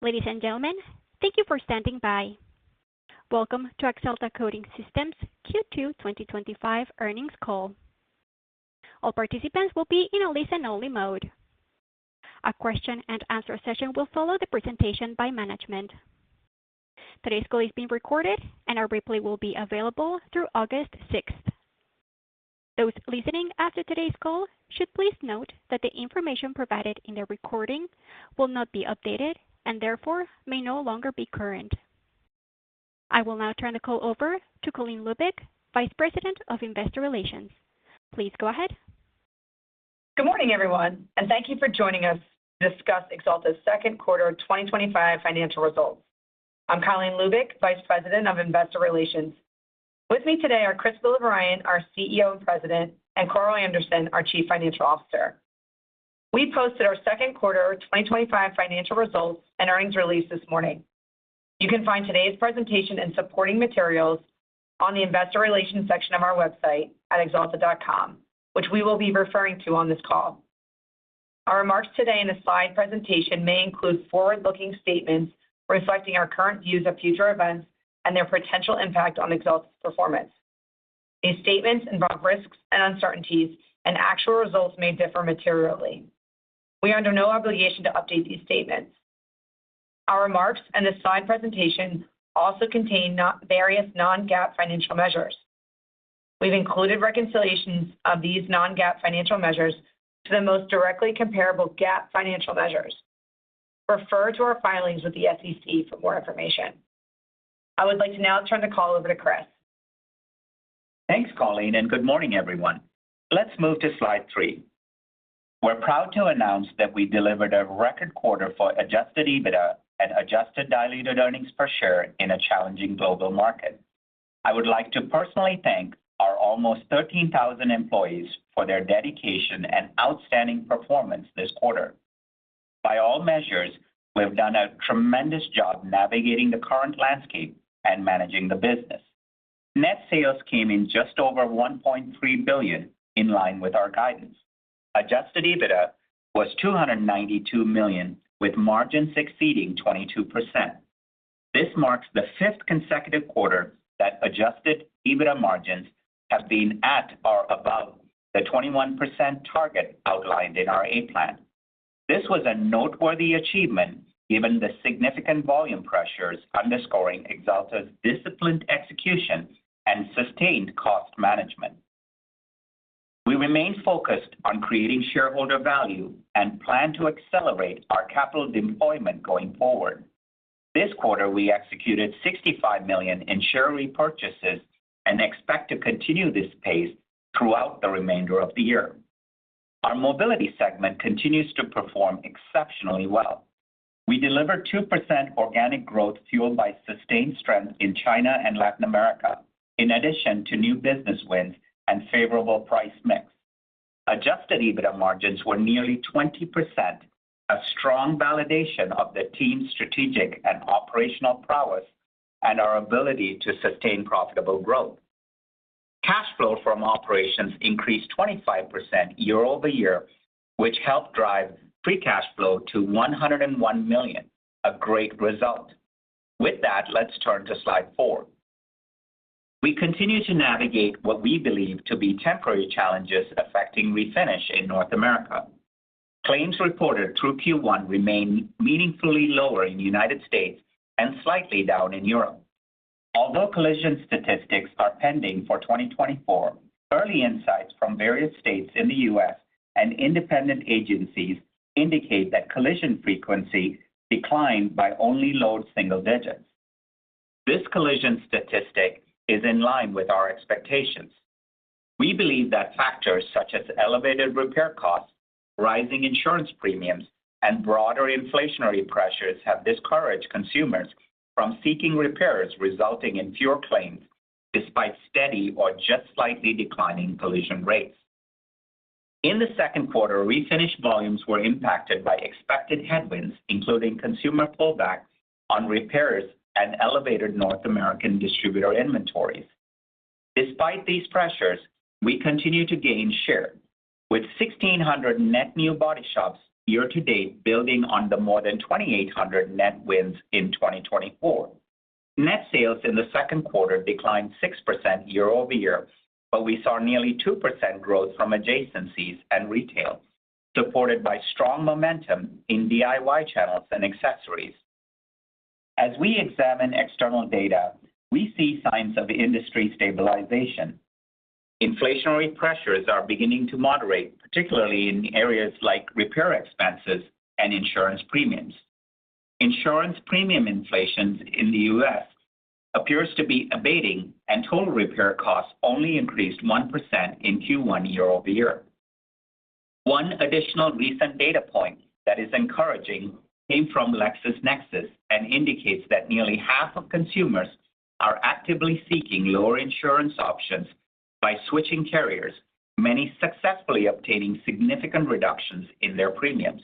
Ladies and gentlemen, thank you for standing by. Welcome to Axalta Coating Systems Q2 2025 earnings call. All participants will be in a listen-only mode. A question-and-answer session will follow the presentation by management. Today's call is being recorded, and a replay will be available through August 6th. Those listening after today's call should please note that the information provided in the recording will not be updated and therefore may no longer be current. I will now turn the call over to Colleen Lubick, Vice President of Investor Relations. Please go ahead. Good morning, everyone, and thank you for joining us to discuss Axalta's second quarter 2025 financial results. I'm Colleen Lubick, Vice President of Investor Relations. With me today are Chris Villavarayan, our CEO and President, and Carl Anderson, our Chief Financial Officer. We posted our second quarter 2025 financial results and earnings release this morning. You can find today's presentation and supporting materials on the Investor Relations section of our website at axalta.com, which we will be referring to on this call. Our remarks today in the slide presentation may include forward-looking statements reflecting our current views of future events and their potential impact on Axalta's performance. These statements involve risks and uncertainties, and actual results may differ materially. We are under no obligation to update these statements. Our remarks and the slide presentation also contain various non-GAAP financial measures. We've included reconciliations of these non-GAAP financial measures to the most directly comparable GAAP financial measures. Refer to our filings with the SEC for more information. I would like to now turn the call over to Chris. Thanks, Colleen, and good morning, everyone. Let's move to slide 3. We're proud to announce that we delivered a record quarter for adjusted EBITDA and adjusted diluted earnings per share in a challenging global market. I would like to personally thank our almost 13,000 employees for their dedication and outstanding performance this quarter. By all measures, we've done a tremendous job navigating the current landscape and managing the business. Net sales came in just over $1.3 billion, in line with our guidance. Adjusted EBITDA was $292 million, with margins exceeding 22%. This marks the 5th consecutive quarter that adjusted EBITDA margins have been at or above the 21% target outlined in our A-Plan. This was a noteworthy achievement given the significant volume pressures underscoring Axalta's disciplined execution and sustained cost management. We remain focused on creating shareholder value and plan to accelerate our capital deployment going forward. This quarter, we executed $65 million in share repurchases and expect to continue this pace throughout the remainder of the year. Our mobility segment continues to perform exceptionally well. We delivered 2% organic growth fueled by sustained strength in China and Latin America, in addition to new business wins and favorable price mix. Adjusted EBITDA margins were nearly 20%, a strong validation of the team's strategic and operational prowess and our ability to sustain profitable growth. Cash flow from operations increased 25% year-over-year, which helped drive free cash flow to $101 million, a great result. With that, let's turn to slide 4. We continue to navigate what we believe to be temporary challenges affecting refinish in North America. Claims reported through Q1 remain meaningfully lower in the United States and slightly down in Europe. Although collision statistics are pending for 2024, early insights from various states in the U.S. and independent agencies indicate that collision frequency declined by only low single digits. This collision statistic is in line with our expectations. We believe that factors such as elevated repair costs, rising insurance premiums, and broader inflationary pressures have discouraged consumers from seeking repairs, resulting in fewer claims despite steady or just slightly declining collision rates. In the second quarter, refinish volumes were impacted by expected headwinds, including consumer pullback on repairs and elevated North American distributor inventories. Despite these pressures, we continue to gain share, with 1,600 net new body shops year-to-date, building on the more than 2,800 net wins in 2024. Net sales in the second quarter declined 6% year-over-year, but we saw nearly 2% growth from adjacencies and retail, supported by strong momentum in DIY channels and accessories. As we examine external data, we see signs of industry stabilization. Inflationary pressures are beginning to moderate, particularly in areas like repair expenses and insurance premiums. Insurance premium inflation in the U.S. appears to be abating, and total repair costs only increased 1% in Q1 year-over-year. One additional recent data point that is encouraging came from LexisNexis and indicates that nearly half of consumers are actively seeking lower insurance options by switching carriers, many successfully obtaining significant reductions in their premiums.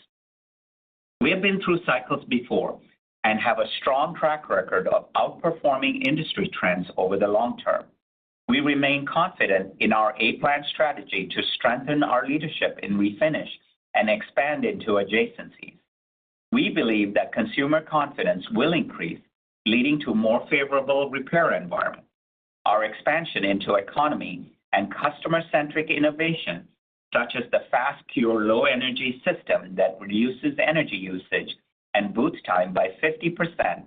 We have been through cycles before and have a strong track record of outperforming industry trends over the long term. We remain confident in our A-Plan strategy to strengthen our leadership in refinish and expand into adjacencies. We believe that consumer confidence will increase, leading to a more favorable repair environment. Our expansion into economy and customer-centric innovation, such as the Fast Cure low-energy system that reduces energy usage and boots time by 50%,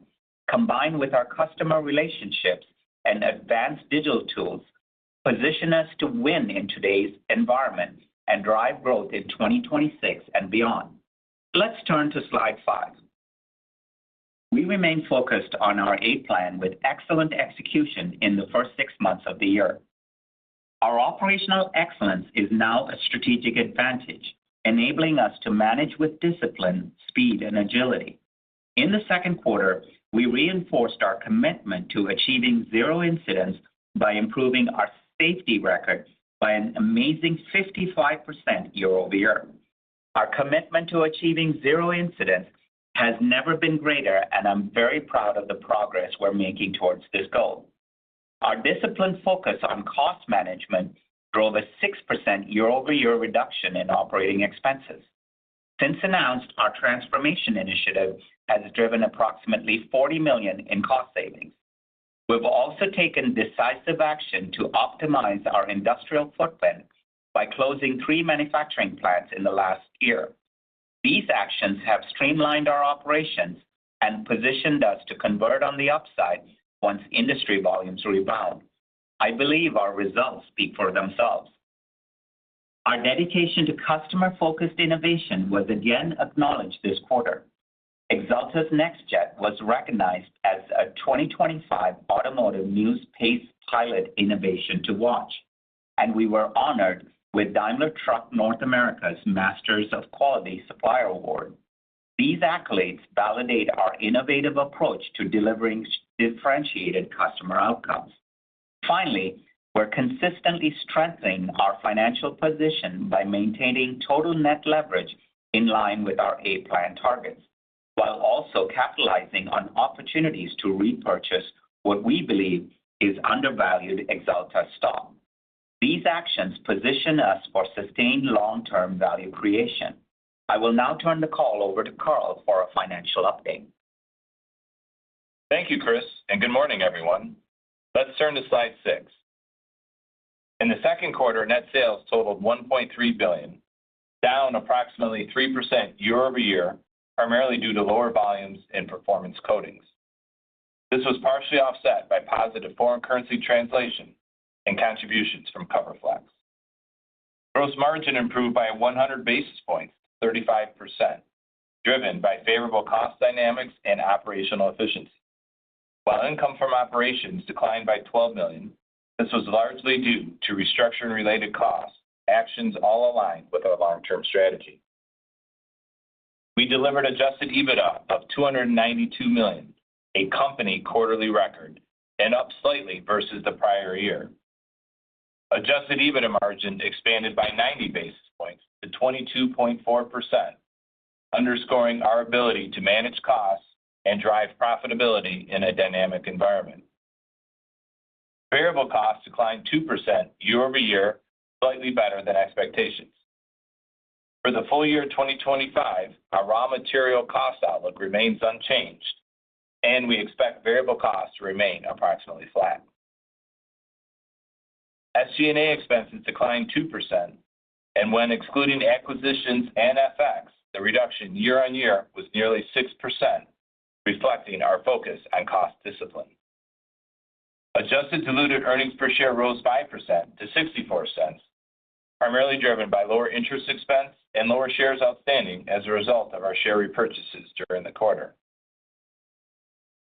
combined with our customer relationships and advanced digital tools, position us to win in today's environment and drive growth in 2026 and beyond. Let's turn to slide 5. We remain focused on our A-Plan with excellent execution in the first 6 months of the year. Our operational excellence is now a strategic advantage, enabling us to manage with discipline, speed, and agility. In the second quarter, we reinforced our commitment to achieving zero incidents by improving our safety record by an amazing 55% year-over-year. Our commitment to achieving zero incidents has never been greater, and I'm very proud of the progress we're making towards this goal. Our disciplined focus on cost management drove a 6% year-over-year reduction in operating expenses. Since announced, our transformation initiative has driven approximately $40 million in cost savings. We've also taken decisive action to optimize our industrial footprint by closing 3 manufacturing plants in the last year. These actions have streamlined our operations and positioned us to convert on the upside once industry volumes rebound. I believe our results speak for themselves. Our dedication to customer-focused innovation was again acknowledged this quarter. Axalta's NextJet was recognized as a 2025 Automotive News PACE Pilot Innovation to Watch, and we were honored with Daimler Truck North America's Masters of Quality Supplier Award. These accolades validate our innovative approach to delivering differentiated customer outcomes. Finally, we're consistently strengthening our financial position by maintaining total net leverage in line with our A-Plan targets, while also capitalizing on opportunities to repurchase what we believe is undervalued Axalta stock. These actions position us for sustained long-term value creation. I will now turn the call over to Carl for a financial update. Thank you, Chris, and good morning, everyone. Let's turn to slide 6. In the second quarter, net sales totaled $1.3 billion, down approximately 3% year-over-year, primarily due to lower volumes in performance coatings. This was partially offset by positive foreign currency translation and contributions from CoverFlex. Gross margin improved by 100 basis points, 35%, driven by favorable cost dynamics and operational efficiency. While income from operations declined by $12 million, this was largely due to restructuring-related costs, actions all aligned with our long-term strategy. We delivered adjusted EBITDA of $292 million, a company quarterly record, and up slightly versus the prior year. Adjusted EBITDA margin expanded by 90 basis points to 22.4%, underscoring our ability to manage costs and drive profitability in a dynamic environment. Variable costs declined 2% year-over-year, slightly better than expectations. For the full year 2025, our raw material cost outlook remains unchanged, and we expect variable costs to remain approximately flat. SG&A expenses declined 2%, and when excluding acquisitions and FX, the reduction year-on-year was nearly 6%, reflecting our focus on cost discipline. Adjusted diluted earnings per share rose 5% to 64 cents, primarily driven by lower interest expense and lower shares outstanding as a result of our share repurchases during the quarter.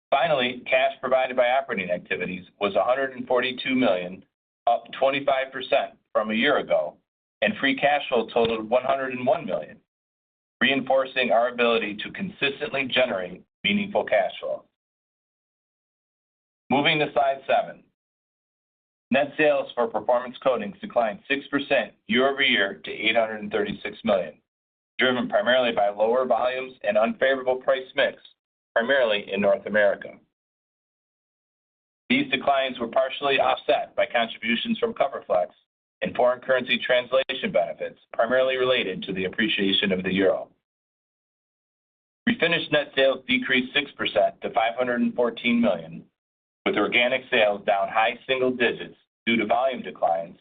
Finally, cash provided by operating activities was $142 million, up 25% from a year ago, and free cash flow totaled $101 million, reinforcing our ability to consistently generate meaningful cash flow. Moving to slide 7. Net sales for Performance Coatings declined 6% year-over-year to $836 million, driven primarily by lower volumes and unfavorable price mix, primarily in North America. These declines were partially offset by contributions from CoverFlex and foreign currency translation benefits, primarily related to the appreciation of the euro. Refinished net sales decreased 6% to $514 million, with organic sales down high single digits due to volume declines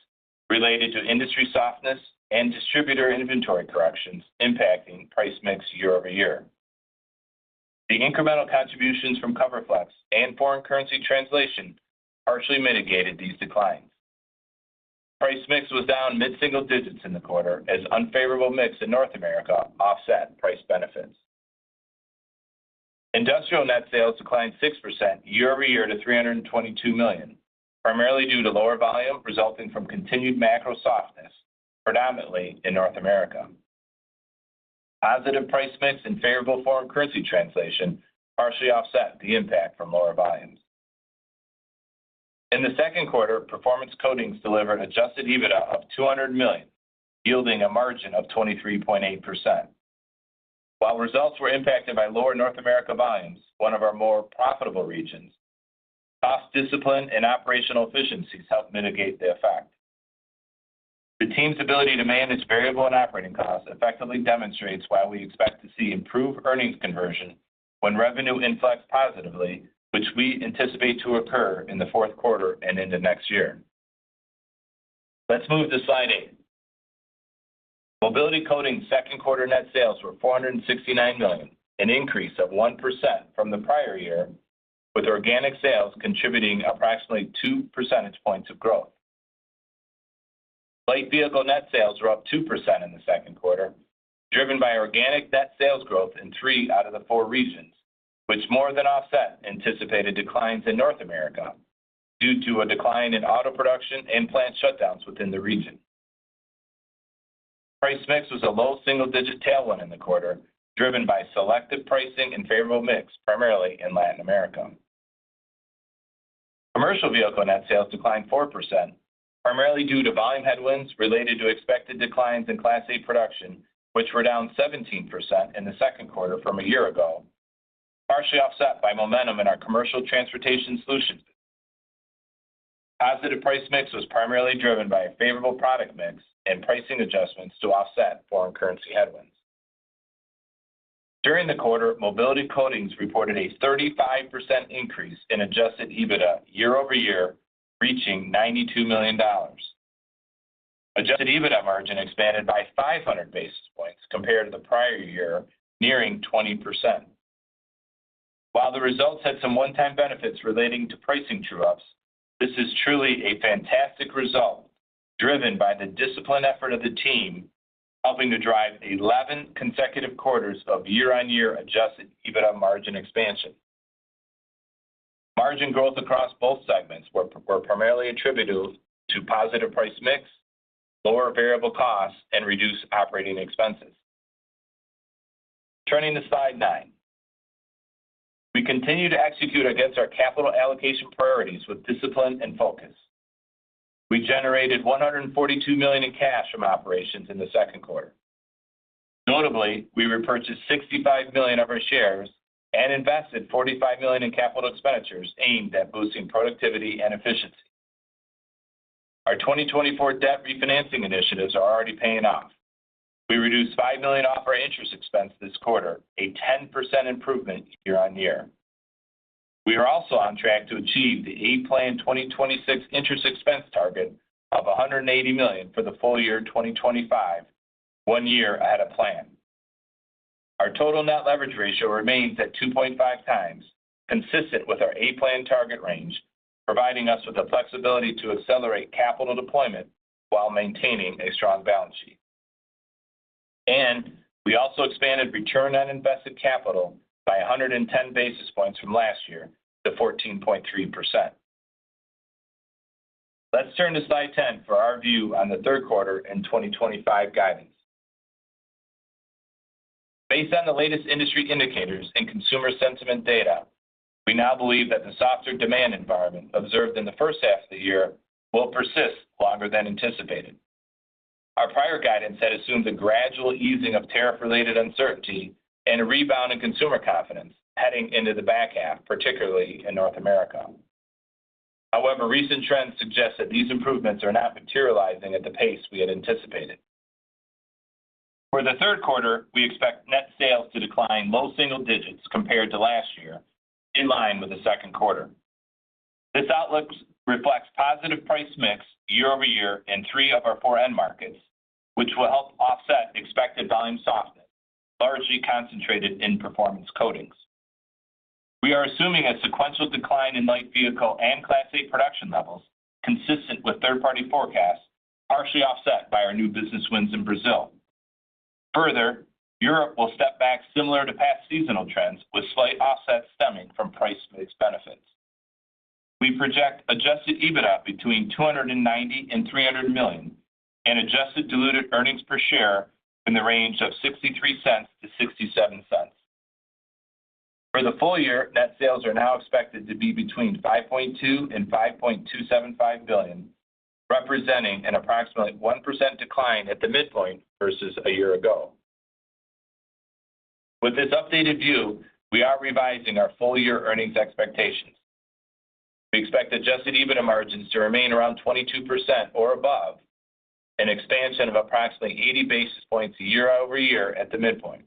related to industry softness and distributor inventory corrections impacting price mix year-over-year. The incremental contributions from CoverFlex and foreign currency translation partially mitigated these declines. Price mix was down mid-single digits in the quarter as unfavorable mix in North America offset price benefits. Industrial net sales declined 6% year-over-year to $322 million, primarily due to lower volume resulting from continued macro softness, predominantly in North America. Positive price mix and favorable foreign currency translation partially offset the impact from lower volumes. In the second quarter, Performance Coatings delivered adjusted EBITDA of $200 million, yielding a margin of 23.8%. While results were impacted by lower North America volumes, one of our more profitable regions, cost discipline and operational efficiencies helped mitigate the effect. The team's ability to manage variable and operating costs effectively demonstrates why we expect to see improved earnings conversion when revenue inflects positively, which we anticipate to occur in the fourth quarter and into next year. Let's move to slide 8. Mobility Coatings' second quarter net sales were $469 million, an increase of 1% from the prior year, with organic sales contributing approximately 2 percentage points of growth. Light vehicle net sales were up 2% in the second quarter, driven by organic net sales growth in 3 out of the 4 regions, which more than offset anticipated declines in North America due to a decline in auto production and plant shutdowns within the region. Price mix was a low single-digit tailwind in the quarter, driven by selective pricing and favorable mix, primarily in Latin America. Commercial vehicle net sales declined 4%, primarily due to volume headwinds related to expected declines in Class 8 production, which were down 17% in the second quarter from a year ago, partially offset by momentum in our commercial transportation solutions. Positive price mix was primarily driven by a favorable product mix and pricing adjustments to offset foreign currency headwinds. During the quarter, Mobility Coatings reported a 35% increase in adjusted EBITDA year-over-year, reaching $92 million. Adjusted EBITDA margin expanded by 500 basis points compared to the prior year, nearing 20%. While the results had some one-time benefits relating to pricing true-ups, this is truly a fantastic result, driven by the disciplined effort of the team, helping to drive 11 consecutive quarters of year-on-year adjusted EBITDA margin expansion. Margin growth across both segments were primarily attributed to positive price mix, lower variable costs, and reduced operating expenses. Turning to slide 9. We continue to execute against our capital allocation priorities with discipline and focus. We generated $142 million in cash from operations in the second quarter. Notably, we repurchased $65 million of our shares and invested $45 million in capital expenditures aimed at boosting productivity and efficiency. Our 2024 debt refinancing initiatives are already paying off. We reduced $5 million off our interest expense this quarter, a 10% improvement year-on-year. We are also on track to achieve the A-Plan 2026 interest expense target of $180 million for the full year 2025, 1 year ahead of plan. Our total net leverage ratio remains at 2.5 times, consistent with our A-Plan target range, providing us with the flexibility to accelerate capital deployment while maintaining a strong balance sheet. And we also expanded return on invested capital by 110 basis points from last year to 14.3%. Let's turn to slide 10 for our view on the third quarter and 2025 guidance. Based on the latest industry indicators and consumer sentiment data, we now believe that the softer demand environment observed in the first half of the year will persist longer than anticipated. Our prior guidance had assumed a gradual easing of tariff-related uncertainty and a rebound in consumer confidence heading into the back half, particularly in North America. However, recent trends suggest that these improvements are not materializing at the pace we had anticipated. For the third quarter, we expect net sales to decline low single digits compared to last year, in line with the second quarter. This outlook reflects positive price mix year-over-year in 3 of our 4 end markets, which will help offset expected volume softness, largely concentrated in performance coatings. We are assuming a sequential decline in light vehicle and Class 8 production levels, consistent with third-party forecasts, partially offset by our new business wins in Brazil. Further, Europe will step back similar to past seasonal trends, with slight offsets stemming from price mix benefits. We project adjusted EBITDA between $290 and $300 million, and adjusted diluted earnings per share in the range of 63 cents to 67 cents. For the full year, net sales are now expected to be between $5.2 and $5.275 billion, representing an approximately 1% decline at the midpoint versus a year ago. With this updated view, we are revising our full-year earnings expectations. We expect adjusted EBITDA margins to remain around 22% or above, an expansion of approximately 80 basis points year-over-year at the midpoint.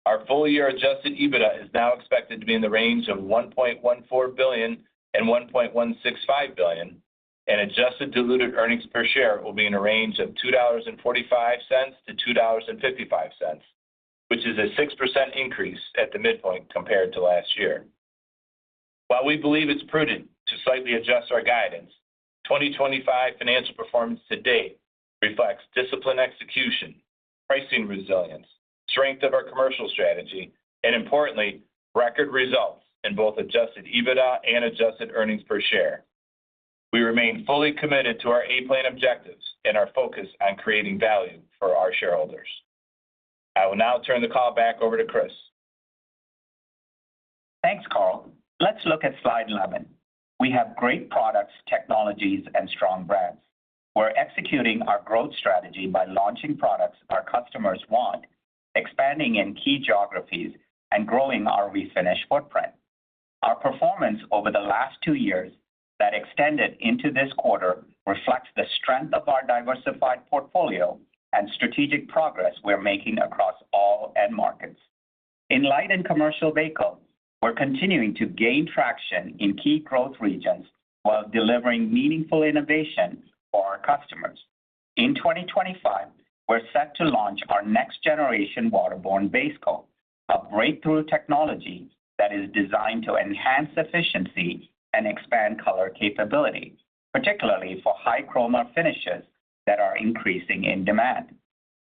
Our full-year adjusted EBITDA is now expected to be in the range of $1.14 billion and $1.165 billion, and adjusted diluted earnings per share will be in a range of $2.45 to $2.55, which is a 6% increase at the midpoint compared to last year. While we believe it's prudent to slightly adjust our guidance, 2025 financial performance to date reflects disciplined execution, pricing resilience, strength of our commercial strategy, and importantly, record results in both adjusted EBITDA and adjusted earnings per share. We remain fully committed to our A-Plan objectives and our focus on creating value for our shareholders. I will now turn the call back over to Chris. Thanks, Carl. Let's look at slide 11. We have great products, technologies, and strong brands. We're executing our growth strategy by launching products our customers want, expanding in key geographies, and growing our refinish footprint. Our performance over the last 2 years that extended into this quarter reflects the strength of our diversified portfolio and strategic progress we're making across all end markets. In light and commercial vehicles, we're continuing to gain traction in key growth regions while delivering meaningful innovation for our customers. In 2025, we're set to launch our next-generation waterborne base coat, a breakthrough technology that is designed to enhance efficiency and expand color capability, particularly for high chroma finishes that are increasing in demand.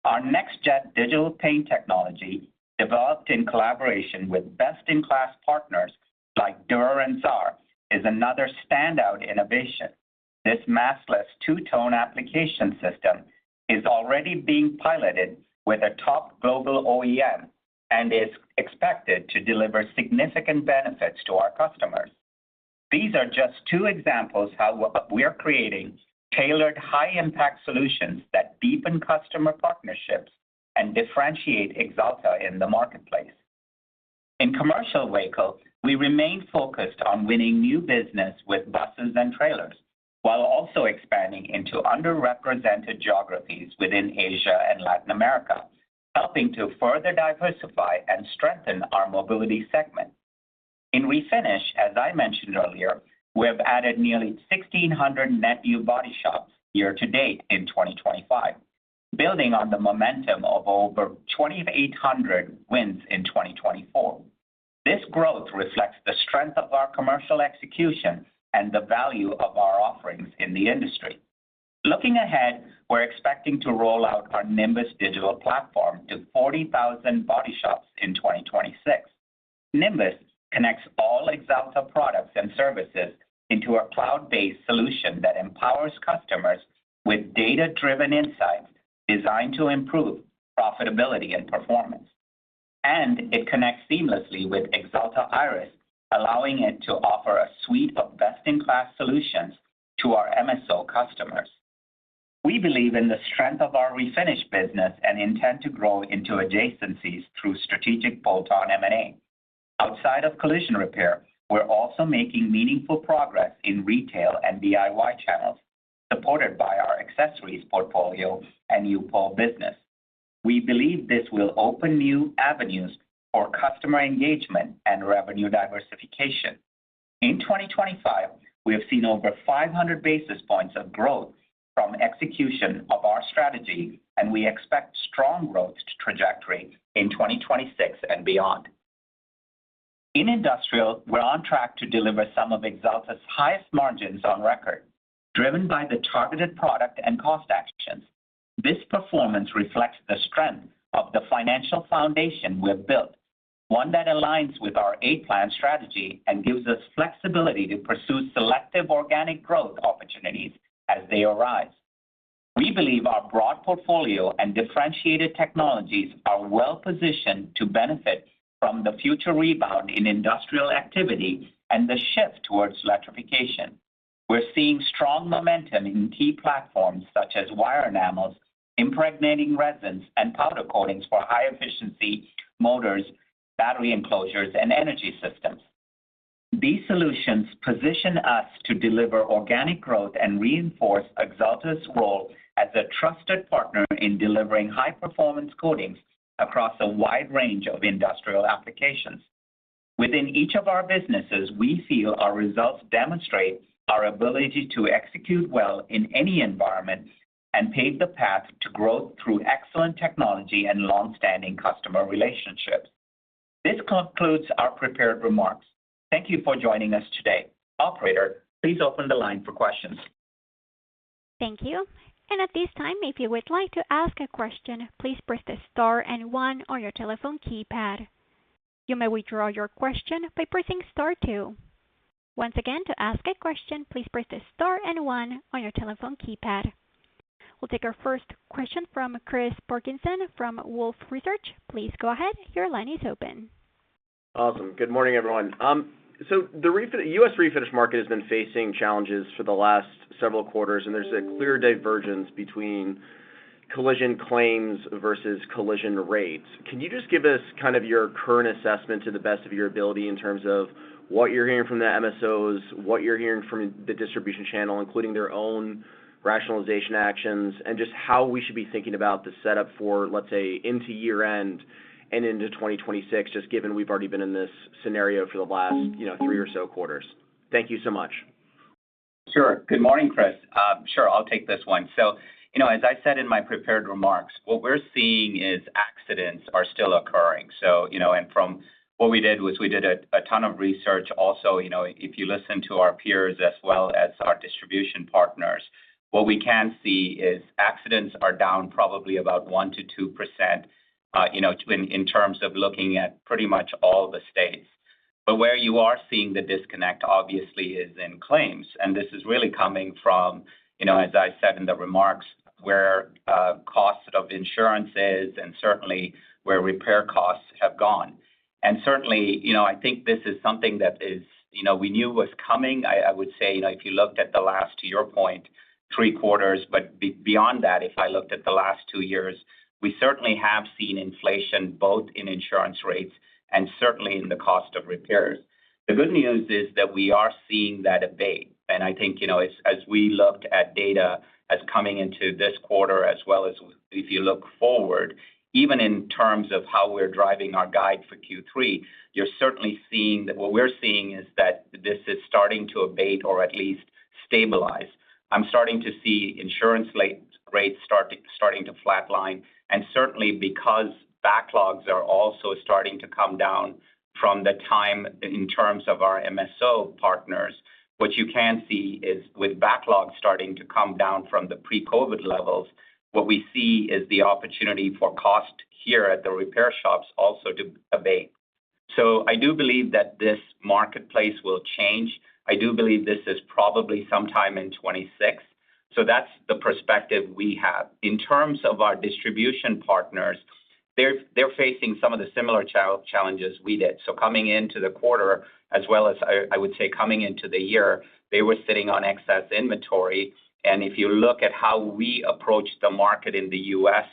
Our NextJet digital paint technology, developed in collaboration with best-in-class partners like Durer and Xar, is another standout innovation. This maskless two-tone application system is already being piloted with a top global OEM and is expected to deliver significant benefits to our customers. These are just 2 examples how we are creating tailored high-impact solutions that deepen customer partnerships and differentiate Axalta in the marketplace. In commercial vehicles, we remain focused on winning new business with buses and trailers, while also expanding into underrepresented geographies within Asia and Latin America, helping to further diversify and strengthen our mobility segment. In refinish, as I mentioned earlier, we have added nearly 1,600 net new body shops year to date in 2025, building on the momentum of over 2,800 wins in 2024. This growth reflects the strength of our commercial execution and the value of our offerings in the industry. Looking ahead, we're expecting to roll out our Nimbus digital platform to 40,000 body shops in 2026. Nimbus connects all Axalta products and services into a cloud-based solution that empowers customers with data-driven insights designed to improve profitability and performance. And it connects seamlessly with Axalta Iris, allowing it to offer a suite of best-in-class solutions to our MSO customers. We believe in the strength of our refinish business and intend to grow into adjacencies through strategic bolt-on M&A. Outside of collision repair, we're also making meaningful progress in retail and DIY channels, supported by our accessories portfolio and U-POL business. We believe this will open new avenues for customer engagement and revenue diversification. In 2025, we have seen over 500 basis points of growth from execution of our strategy, and we expect strong growth trajectory in 2026 and beyond. In industrial, we're on track to deliver some of Axalta's highest margins on record, driven by the targeted product and cost actions. This performance reflects the strength of the financial foundation we've built, one that aligns with our A-Plan strategy and gives us flexibility to pursue selective organic growth opportunities as they arise. We believe our broad portfolio and differentiated technologies are well-positioned to benefit from the future rebound in industrial activity and the shift towards electrification. We're seeing strong momentum in key platforms such as wire enamels, impregnating resins, and powder coatings for high-efficiency motors, battery enclosures, and energy systems. These solutions position us to deliver organic growth and reinforce Axalta's role as a trusted partner in delivering high-performance coatings across a wide range of industrial applications. Within each of our businesses, we feel our results demonstrate our ability to execute well in any environment and pave the path to growth through excellent technology and long-standing customer relationships. This concludes our prepared remarks. Thank you for joining us today. Operator, please open the line for questions. Thank you. And at this time, if you would like to ask a question, please press the star and one on your telephone keypad. You may withdraw your question by pressing star two. Once again, to ask a question, please press the star and one on your telephone keypad. We'll take our first question from Chris Parkinson from Wolfe Research. Please go ahead. Your line is open. Awesome. Good morning, everyone. So the U.S. refinish market has been facing challenges for the last several quarters, and there's a clear divergence between collision claims versus collision rates. Can you just give us kind of your current assessment to the best of your ability in terms of what you're hearing from the MSOs, what you're hearing from the distribution channel, including their own rationalization actions, and just how we should be thinking about the setup for, let's say, into year-end and into 2026, just given we've already been in this scenario for the last, 3 or so quarters? Thank you so much. Sure. Good morning, Chris. Sure, I'll take this one. So, as I said in my prepared remarks, what we're seeing is accidents are still occurring. So, and from what we did was we did a ton of research. Also, if you listen to our peers as well as our distribution partners, what we can see is accidents are down probably about 1 to 2%, in terms of looking at pretty much all the states. But where you are seeing the disconnect, obviously, is in claims. And this is really coming from, as I said in the remarks, where cost of insurance is and certainly where repair costs have gone. And certainly, I think this is something that is, we knew was coming. I would say, if you looked at the last, to your point, 3 quarters, but beyond that, if I looked at the last 2 years, we certainly have seen inflation both in insurance rates and certainly in the cost of repairs. The good news is that we are seeing that abate. And I think, as we looked at data as coming into this quarter, as well as if you look forward, even in terms of how we're driving our guide for Q3, you're certainly seeing that what we're seeing is that this is starting to abate or at least stabilize. I'm starting to see insurance rates starting to flatline, and certainly because backlogs are also starting to come down from the time in terms of our MSO partners. What you can see is with backlogs starting to come down from the pre-COVID levels, what we see is the opportunity for cost here at the repair shops also to abate. So I do believe that this marketplace will change. I do believe this is probably sometime in 26. So that's the perspective we have. In terms of our distribution partners, they're facing some of the similar challenges we did. So coming into the quarter, as well as I would say coming into the year, they were sitting on excess inventory. And if you look at how we approach the market in the U.S.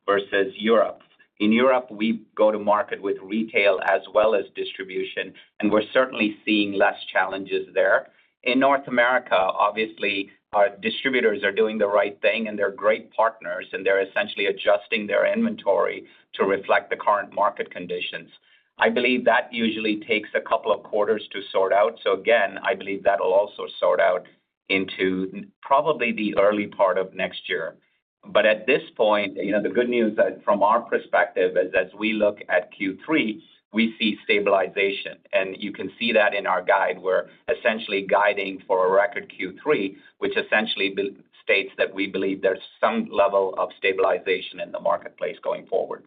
versus Europe, in Europe, we go to market with retail as well as distribution, and we're certainly seeing less challenges there. In North America, obviously, our distributors are doing the right thing, and they're great partners, and they're essentially adjusting their inventory to reflect the current market conditions. I believe that usually takes a couple of quarters to sort out. So again, I believe that'll also sort out into probably the early part of next year. But at this point, the good news that from our perspective is as we look at Q3, we see stabilization. And you can see that in our guide. We're essentially guiding for a record Q3, which essentially states that we believe there's some level of stabilization in the marketplace going forward.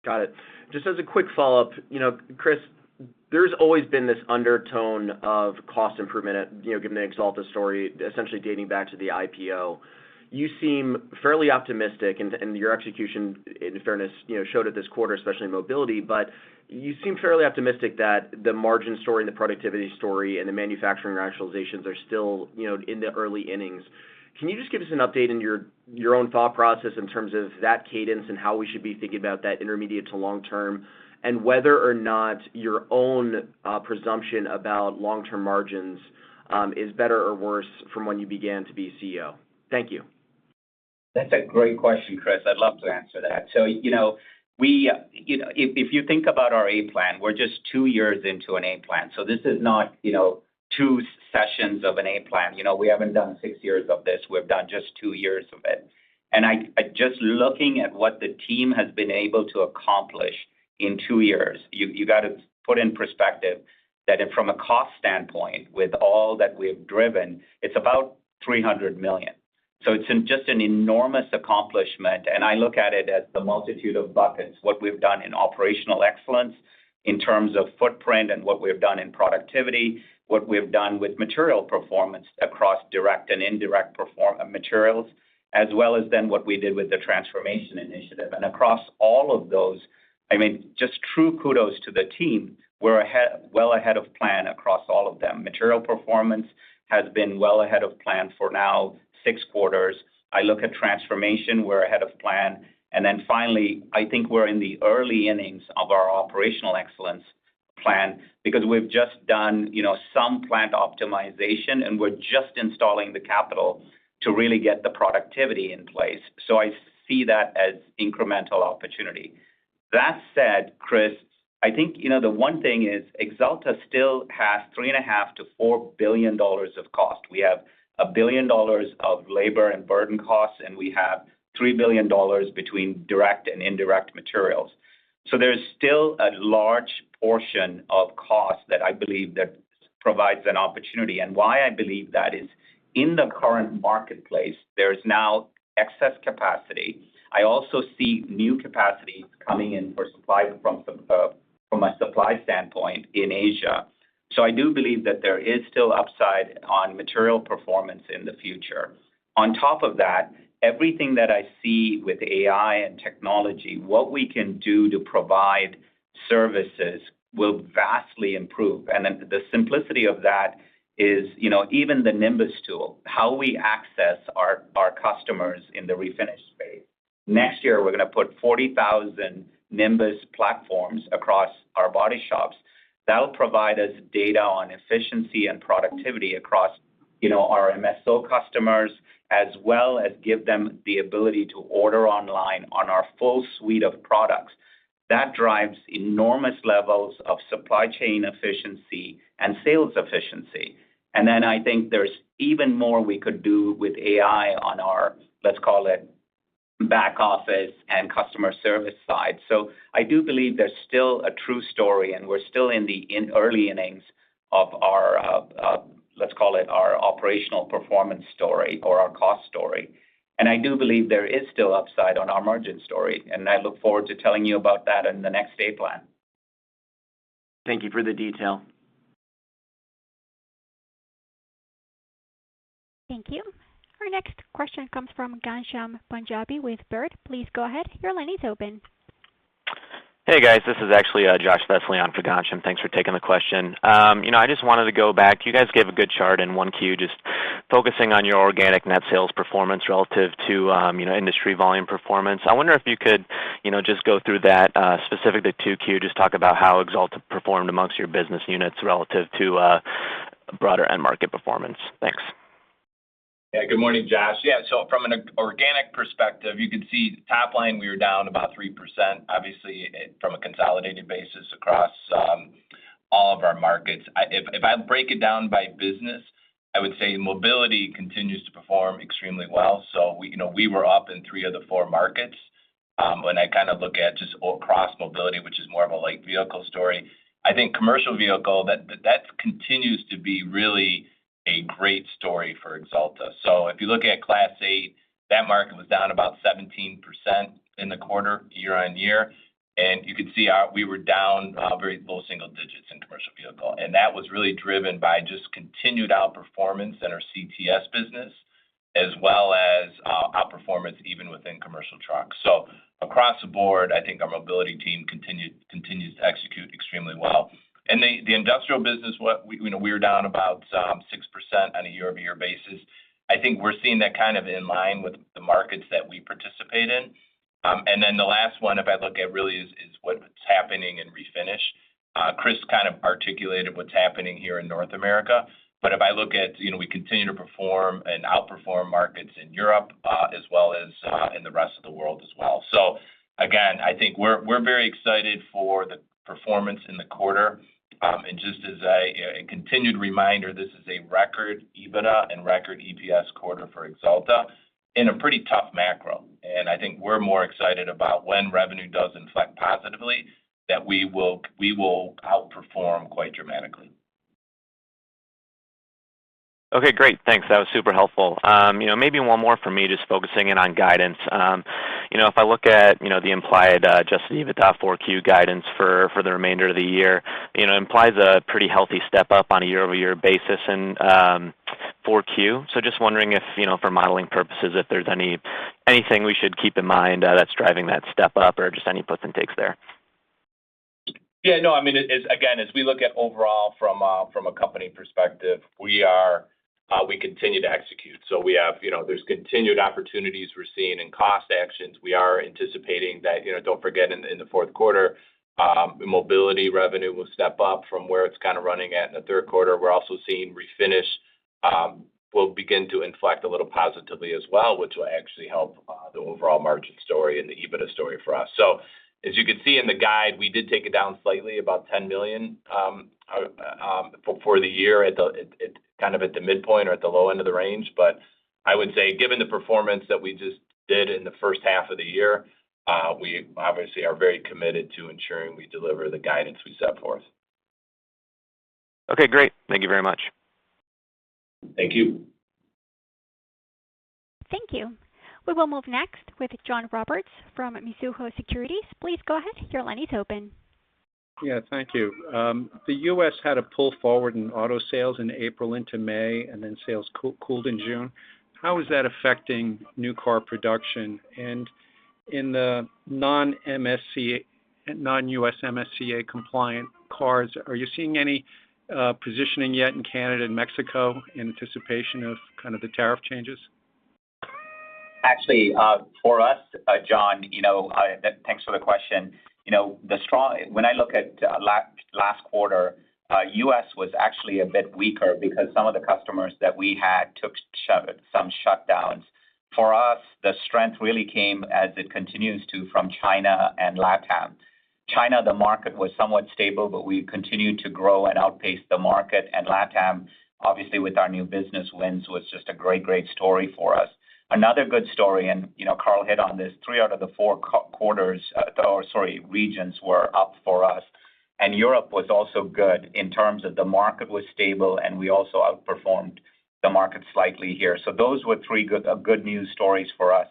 Got it. Just as a quick follow-up, Chris, there's always been this undertone of cost improvement, given the Axalta story, essentially dating back to the IPO. You seem fairly optimistic, and your execution, in fairness, showed it this quarter, especially in mobility, but you seem fairly optimistic that the margin story and the productivity story and the manufacturing rationalizations are still, in the early innings. Can you just give us an update in your own thought process in terms of that cadence and how we should be thinking about that intermediate to long term, and whether or not your own presumption about long-term margins is better or worse from when you began to be CEO? Thank you. That's a great question, Chris. I'd love to answer that. So, if you think about our A plan, we're just 2 years into an A plan. So this is not, 2 sessions of an A plan. We haven't done 6 years of this. We've done just 2 years of it. And I just looking at what the team has been able to accomplish in 2 years, you got to put in perspective that from a cost standpoint, with all that we've driven, it's about $300 million. So it's just an enormous accomplishment, and I look at it as the multitude of buckets, what we've done in operational excellence in terms of footprint and what we've done in productivity, what we've done with material performance across direct and indirect materials, as well as then what we did with the transformation initiative. And across all of those, just true kudos to the team. We're well ahead of plan across all of them. Material performance has been well ahead of plan for now 6 quarters. I look at transformation, we're ahead of plan. And then finally, I think we're in the early innings of our operational excellence plan because we've just done, some plant optimization, and we're just installing the capital to really get the productivity in place. So I see that as incremental opportunity. That said, Chris, I think, the one thing is Axalta still has $3.5 to $4 billion of cost. We have $1 billion of labor and burden costs, and we have $3 billion between direct and indirect materials. So there's still a large portion of cost that I believe that provides an opportunity. And why I believe that is in the current marketplace, there's now excess capacity. I also see new capacity coming in for supply from a supply standpoint in Asia. So I do believe that there is still upside on material performance in the future. On top of that, everything that I see with AI and technology, what we can do to provide services will vastly improve. And then the simplicity of that is, even the Nimbus tool, how we access our customers in the refinish space. Next year, we're going to put 40,000 Nimbus platforms across our body shops. That'll provide us data on efficiency and productivity across, our MSO customers, as well as give them the ability to order online on our full suite of products. That drives enormous levels of supply chain efficiency and sales efficiency. And then I think there's even more we could do with AI on our, let's call it, back office and customer service side. So I do believe there's still a true story, and we're still in the early innings of our, let's call it, our operational performance story or our cost story. And I do believe there is still upside on our margin story, and I look forward to telling you about that in the next day plan. Thank you for the detail. Thank you. Our next question comes from Ghansham Panjabi with Baird. Please go ahead. Your line is open. Hey guys, this is actually Josh Vesely on for Ghansham. Thanks for taking the question. I just wanted to go back. You guys gave a good chart in 1Q, just focusing on your organic net sales performance relative to industry volume performance. I wonder if you could, just go through that specific to 2Q, just talk about how Axalta performed amongst your business units relative to broader end market performance. Thanks. Yeah, good morning, Josh. Yeah, so from an organic perspective, you can see top line we were down about 3%, obviously from a consolidated basis across all of our markets. If I break it down by business, I would say mobility continues to perform extremely well. So we were up in 3 of the 4 markets. When I kind of look at just across mobility, which is more of a light vehicle story, I think commercial vehicle that continues to be really a great story for Axalta. So if you look at Class 8, that market was down about 17% in the quarter, year on year. And you can see we were down very low single digits in commercial vehicle. And that was really driven by just continued outperformance in our CTS business, as well as outperformance even within commercial trucks. So across the board, I think our mobility team continues to execute extremely well. And the industrial business, we were down about 6% on a year-over-year basis. I think we're seeing that kind of in line with the markets that we participate in. And then the last one, if I look at really is what's happening in refinish. Chris kind of articulated what's happening here in North America. But if I look at, we continue to perform and outperform markets in Europe as well as in the rest of the world as well. So again, I think we're very excited for the performance in the quarter. And just as a continued reminder, this is a record EBITDA and record EPS quarter for Axalta in a pretty tough macro. And I think we're more excited about when revenue does inflect positively, that we will outperform quite dramatically. Okay, great. Thanks. That was super helpful. Maybe one more for me, just focusing in on guidance. If I look at, the implied adjusted EBITDA 4Q guidance for the remainder of the year, implies a pretty healthy step up on a year-over-year basis in 4Q. So just wondering if, for modeling purposes, if there's anything we should keep in mind that's driving that step up or just any puts and takes there. Yeah, no, I mean, as we look at overall from a company perspective, we continue to execute. So we have, there's continued opportunities we're seeing in cost actions. We are anticipating that, don't forget in the fourth quarter, mobility revenue will step up from where it's kind of running at in the third quarter. We're also seeing refinish will begin to inflect a little positively as well, which will actually help the overall margin story and the EBITDA story for us. So as you can see in the guide, we did take it down slightly, about $10 million for the year kind of at the midpoint or at the low end of the range. But I would say, given the performance that we just did in the first half of the year, we obviously are very committed to ensuring we deliver the guidance we set forth. Okay, great. Thank you very much. Thank you. Thank you. We will move next with John Roberts from Mizuho Securities. Please go ahead. Your line is open. Yeah, thank you. The U.S. had a pull forward in auto sales in April into May, and then sales cooled in June. How is that affecting new car production? And in the non-U.S. MSCA compliant cars, are you seeing any positioning yet in Canada and Mexico in anticipation of kind of the tariff changes? Actually, for us, John, thanks for the question. when I look at last quarter, U.S. was actually a bit weaker because some of the customers that we had took some shutdowns. For us, the strength really came as it continues to from China and LATAM. China, the market was somewhat stable, but we continued to grow and outpace the market. And LATAM, obviously with our new business wins, was just a great story for us. Another good story, and Carl hit on this, 3 out of the 4 regions were up for us. And Europe was also good in terms of the market was stable, and we also outperformed the market slightly here. So those were 3 good news stories for us.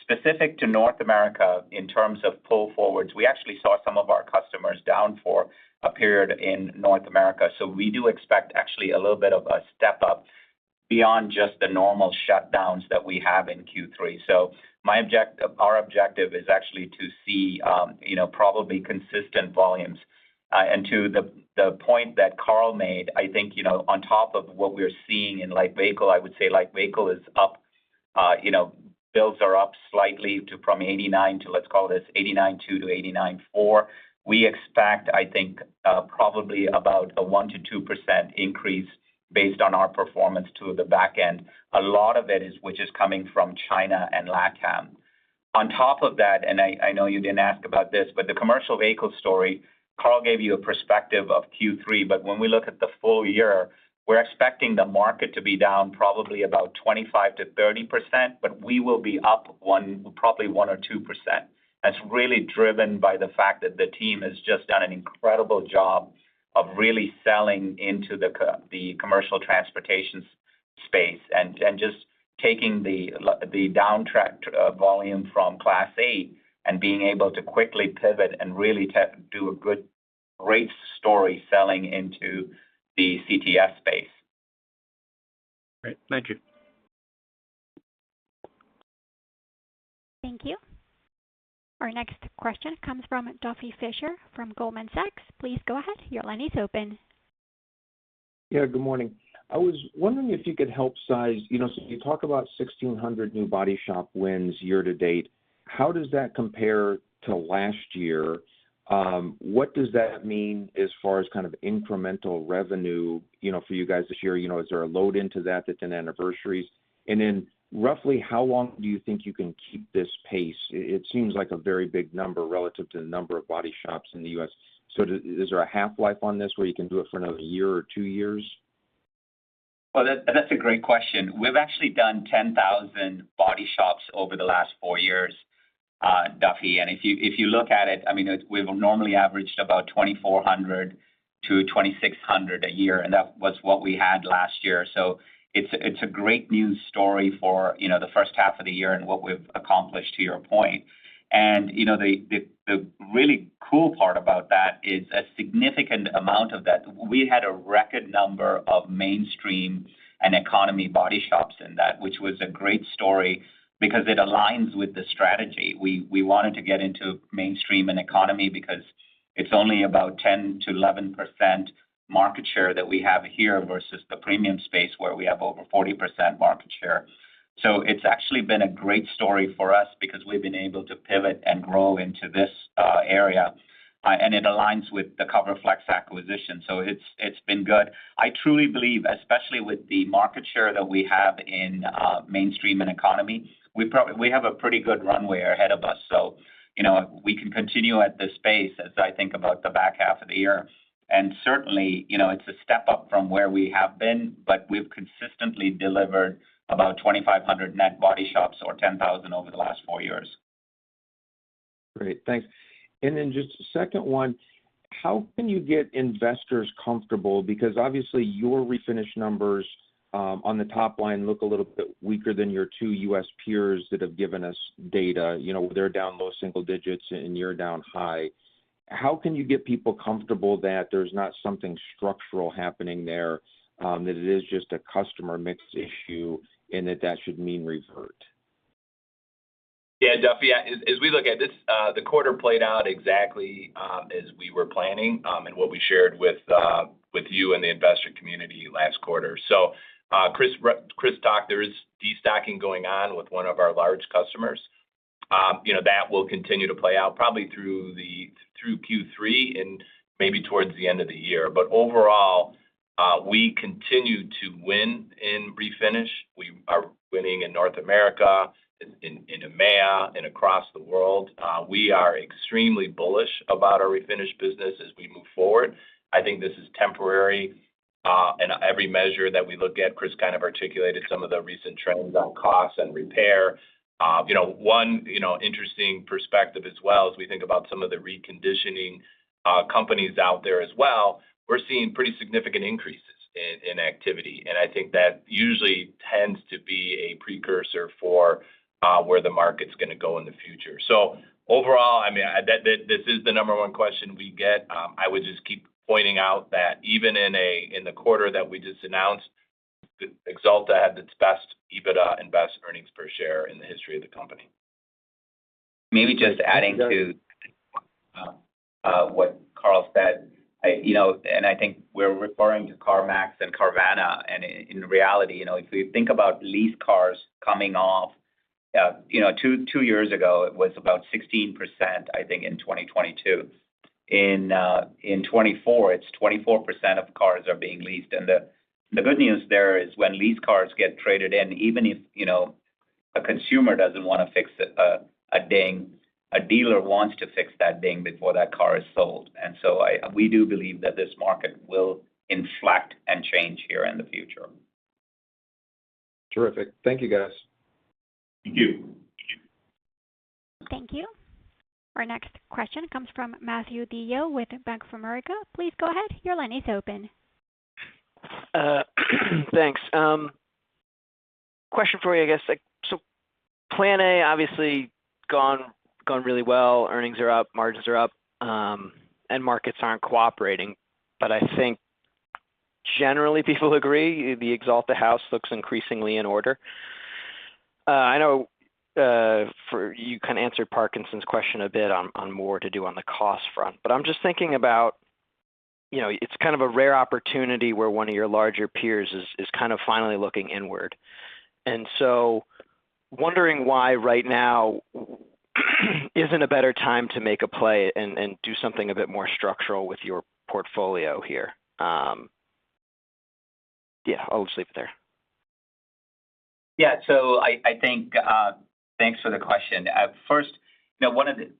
Specific to North America, in terms of pull forwards, we actually saw some of our customers down for a period in North America. So we do expect actually a little bit of a step up beyond just the normal shutdowns that we have in Q3. So our objective is actually to see, probably consistent volumes. And to the point that Carl made, I think, on top of what we're seeing in light vehicle, I would say light vehicle is up, builds are up slightly from 89 to, let's call this 89.2 to 89.4. We expect, I think, probably about a 1 to 2% increase based on our performance to the back end. A lot of it which is coming from China and LATAM. On top of that, and I know you didn't ask about this, but the commercial vehicle story, Carl gave you a perspective of Q3, but when we look at the full year, we're expecting the market to be down probably about 25 to 30%, but we will be up probably 1 or 2%. That's really driven by the fact that the team has just done an incredible job of really selling into the commercial transportation space and just taking the downtrack volume from Class 8 and being able to quickly pivot and really do a great story selling into the CTS space. Great. Thank you. Thank you. Our next question comes from Duffy Fischer from Goldman Sachs. Please go ahead. Your line is open. Yeah, good morning. I was wondering if you could help size, so you talk about 1,600 new body shop wins year to date. How does that compare to last year? What does that mean as far as kind of incremental revenue, for you guys this year? Is there a load into that's an anniversaries? And then roughly how long do you think you can keep this pace? It seems like a very big number relative to the number of body shops in the U.S. So is there a half-life on this where you can do it for another year or 2 years? Well, that's a great question. We've actually done 10,000 body shops over the last 4 years, Duffy. And if you look at it, we've normally averaged about 2,400 to 2,600 a year, and that was what we had last year. So it's a great news story for the first half of the year and what we've accomplished, to your point. And the really cool part about that is a significant amount of that. We had a record number of mainstream and economy body shops in that, which was a great story because it aligns with the strategy. We wanted to get into mainstream and economy because it's only about 10 to 11% market share that we have here versus the premium space where we have over 40% market share. So it's actually been a great story for us because we've been able to pivot and grow into this area. And it aligns with the CoverFlex acquisition. So it's been good. I truly believe, especially with the market share that we have in mainstream and economy, we have a pretty good runway ahead of us. So, we can continue at this pace as I think about the back half of the year. And certainly, it's a step up from where we have been, but we've consistently delivered about 2,500 net body shops or 10,000 over the last 4 years. Great, thanks. And then just a second one, how can you get investors comfortable? Because obviously your refinish numbers on the top line look a little bit weaker than your 2 U.S. peers that have given us data. They're down low single digits and you're down high. How can you get people comfortable that there's not something structural happening there, that it is just a customer mix issue and that should mean revert? Yeah, Duffy, as we look at this, the quarter played out exactly as we were planning and what we shared with you and the investor community last quarter. So Chris talked, there is destocking going on with one of our large customers. that will continue to play out probably through Q3 and maybe towards the end of the year. But overall, we continue to win in refinish. We are winning in North America, in EMEA, and across the world. We are extremely bullish about our refinish business as we move forward. I think this is temporary, and every measure that we look at, Chris kind of articulated some of the recent trends on costs and repair. One interesting perspective as well as we think about some of the reconditioning companies out there as well. We're seeing pretty significant increases in activity, and I think that usually tends to be a precursor for where the market's going to go in the future. So overall, I mean, this is the number one question we get. I would just keep pointing out that even in the quarter that we just announced, Axalta had its best EBITDA and best earnings per share in the history of the company. Maybe just adding to what Carl said, and I think we're referring to CarMax and Carvana, and in reality, if we think about lease cars coming off, 2 years ago it was about 16%, I think, in 2022. In 24, it's 24% of cars are being leased, and the good news there is when lease cars get traded in, even if a consumer doesn't want to fix a ding, a dealer wants to fix that ding before that car is sold. And so we do believe that this market will inflect and change here in the future. Terrific. Thank you, guys. Thank you. Thank you. Our next question comes from Matthew DeYoe with Bank of America. Please go ahead. Your line is open. Thanks. Question for you, I guess. So Plan A obviously gone really well. Earnings are up, margins are up, and markets aren't cooperating. But I think generally people agree the Axalta house looks increasingly in order. I know for you kind of answered Parkinson's question a bit on more to do on the cost front, but I'm just thinking about, it's kind of a rare opportunity where one of your larger peers is kind of finally looking inward. And so wondering why right now isn't a better time to make a play and do something a bit more structural with your portfolio here. I'll just leave it there. Yeah, so I think thanks for the question. First,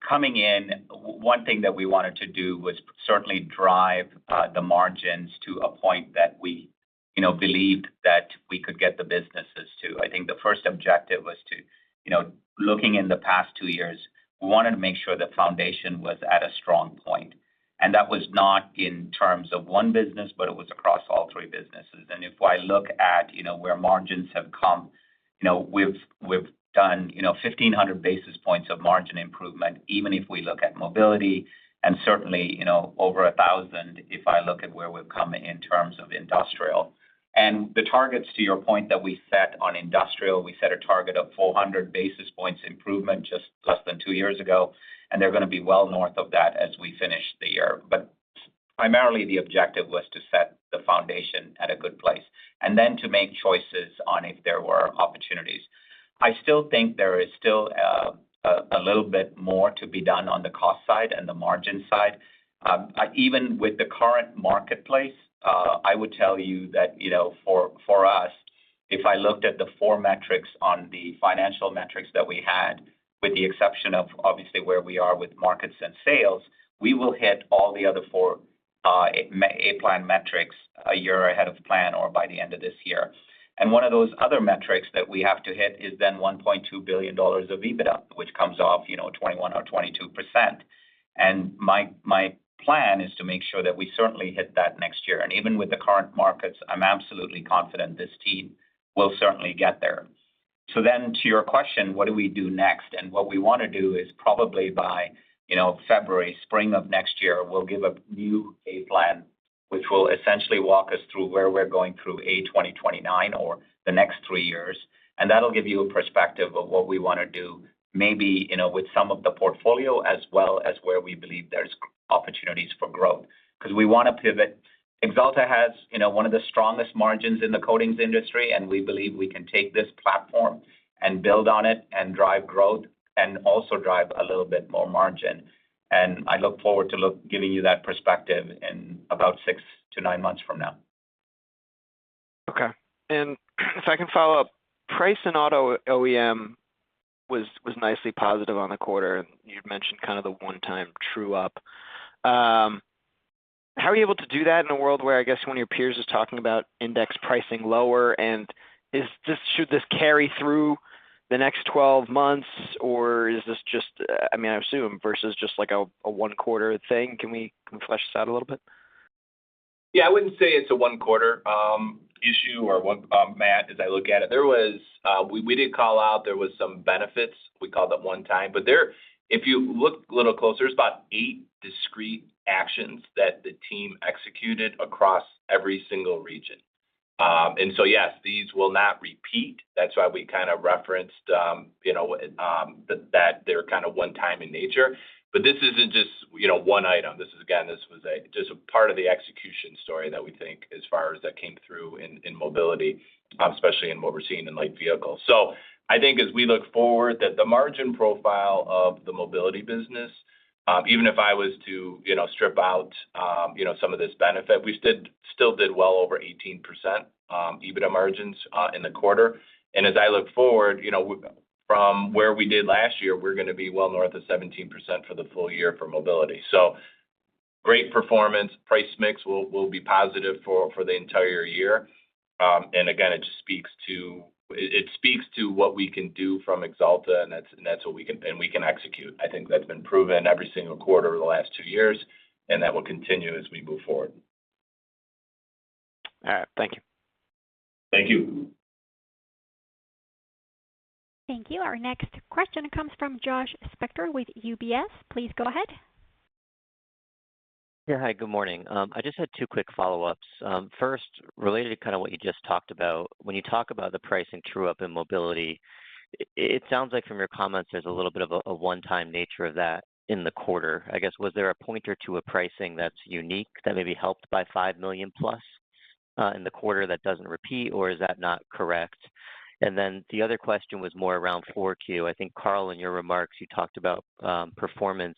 coming in, one thing that we wanted to do was certainly drive the margins to a point that we, believed that we could get the businesses to. I think the first objective was to, looking in the past 2 years, we wanted to make sure the foundation was at a strong point. And that was not in terms of one business, but it was across all 3 businesses. And if I look at, where margins have come, we've done, 1,500 basis points of margin improvement, even if we look at mobility, and certainly, over 1,000 if I look at where we've come in terms of industrial. And the targets, to your point, that we set on industrial, we set a target of 400 basis points improvement just less than 2 years ago, and they're going to be well north of that as we finish the year. But primarily the objective was to set the foundation at a good place, and then to make choices on if there were opportunities. I still think there is still a little bit more to be done on the cost side and the margin side. Even with the current marketplace, I would tell you that, for us, if I looked at the 4 metrics on the financial metrics that we had, with the exception of obviously where we are with markets and sales, we will hit all the other 4 A-plan metrics a year ahead of plan or by the end of this year. And one of those other metrics that we have to hit is then $1.2 billion of EBITDA, which comes off, 21 or 22%. And my plan is to make sure that we certainly hit that next year. And even with the current markets, I'm absolutely confident this team will certainly get there. So then to your question, what do we do next? And what we want to do is probably by, February, spring of next year, we'll give a new A plan, which will essentially walk us through where we're going through 2029 or the next 3 years. And that'll give you a perspective of what we want to do, maybe, with some of the portfolio as well as where we believe there's opportunities for growth. Because we want to pivot. Axalta has, one of the strongest margins in the coatings industry, and we believe we can take this platform and build on it and drive growth and also drive a little bit more margin. And I look forward to giving you that perspective in about 6 to 9 months from now. Okay. And if I can follow up, price in auto OEM was nicely positive on the quarter, and you'd mentioned kind of the one-time true up. How are you able to do that in a world where I guess one of your peers is talking about index pricing lower? And should this carry through the next 12 months, or is this just, I assume, versus just like a one-quarter thing? Can we flesh this out a little bit? Yeah, I wouldn't say it's a one-quarter issue or one, Matt, as I look at it. There was, we did call out there was some benefits. We called it one time. But there, if you look a little closer, there's about 8 discrete actions that the team executed across every single region. And so, yes, these will not repeat. That's why we kind of referenced, that they're kind of one time in nature. But this isn't just, one item. This was just a part of the execution story that we think as far as that came through in mobility, especially in what we're seeing in light vehicles. So I think as we look forward, that the margin profile of the mobility business, even if I was to, strip out, some of this benefit, we still did well over 18% EBITDA margins in the quarter. And as I look forward, from where we did last year, we're going to be well north of 17% for the full year for mobility. So great performance. Price mix will be positive for the entire year. And again, it speaks to what we can do from Axalta, and that's what we can execute. I think that's been proven every single quarter over the last 2 years, and that will continue as we move forward. All right. Thank you. Thank you. Thank you. Our next question comes from Josh Spector with UBS. Please go ahead. Yeah, hi, good morning. I just had 2 quick follow-ups. First, related to kind of what you just talked about, when you talk about the pricing true-up in mobility, it sounds like from your comments there's a little bit of a one-time nature of that in the quarter. I guess, was there a pointer to a pricing that's unique that maybe helped by $5 million plus in the quarter that doesn't repeat, or is that not correct? And then the other question was more around 4Q. I think, Carl, in your remarks, you talked about performance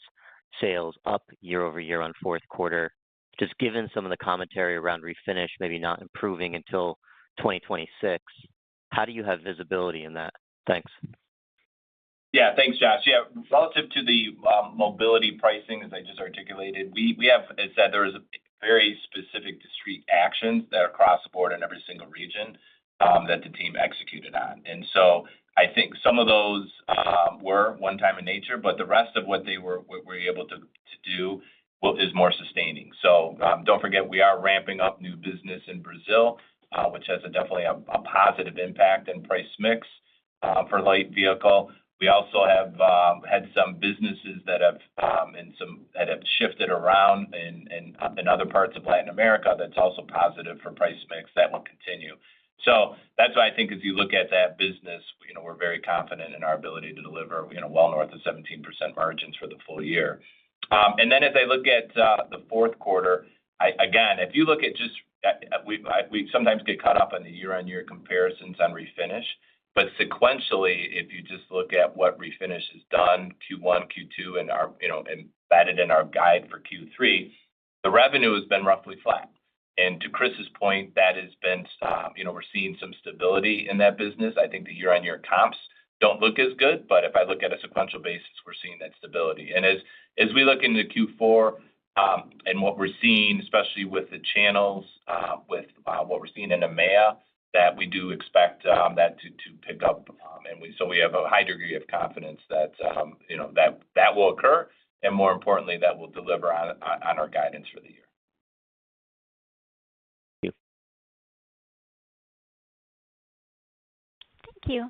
sales up year over year on fourth quarter. Just given some of the commentary around refinish, maybe not improving until 2026, how do you have visibility in that? Thanks. Yeah, thanks, Josh. Yeah, relative to the mobility pricing, as I just articulated, we have, as said, there is a very specific discrete actions that are across the board in every single region that the team executed on. And so I think some of those were one-time in nature, but the rest of what they were able to do is more sustaining. So don't forget, we are ramping up new business in Brazil, which has definitely a positive impact in price mix for light vehicle. We also have had some businesses that have shifted around in other parts of Latin America. That's also positive for price mix. That will continue. So that's why I think as you look at that business, we're very confident in our ability to deliver, well north of 17% margins for the full year. And then as I look at the fourth quarter, again, if you look at just, we sometimes get caught up on the year-on-year comparisons on refinish, but sequentially, if you just look at what refinish has done, Q1, Q2, and our, embedded in our guide for Q3, the revenue has been roughly flat. And to Chris's point, that has been, we're seeing some stability in that business. I think the year-on-year comps don't look as good, but if I look at a sequential basis, we're seeing that stability. And as we look into Q4 and what we're seeing, especially with the channels, with what we're seeing in EMEA, that we do expect that to pick up, and so we have a high degree of confidence that that will occur, and more importantly, that will deliver on our guidance for the year. Thank you.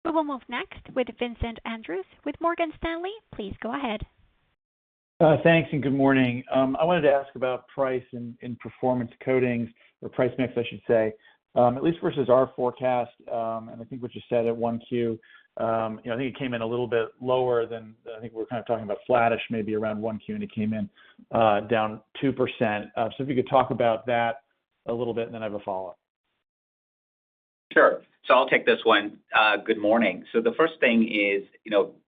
We will move next with Vincent Andrews with Morgan Stanley. Please go ahead. Thanks and good morning. I wanted to ask about price in performance coatings, or price mix, I should say, at least versus our forecast. And I think what you said at 1Q, I think it came in a little bit lower than, I think we're kind of talking about flattish maybe around 1Q, and it came in down 2%. So if you could talk about that a little bit, and then I have a follow-up. Sure. So I'll take this one. Good morning. So the first thing is,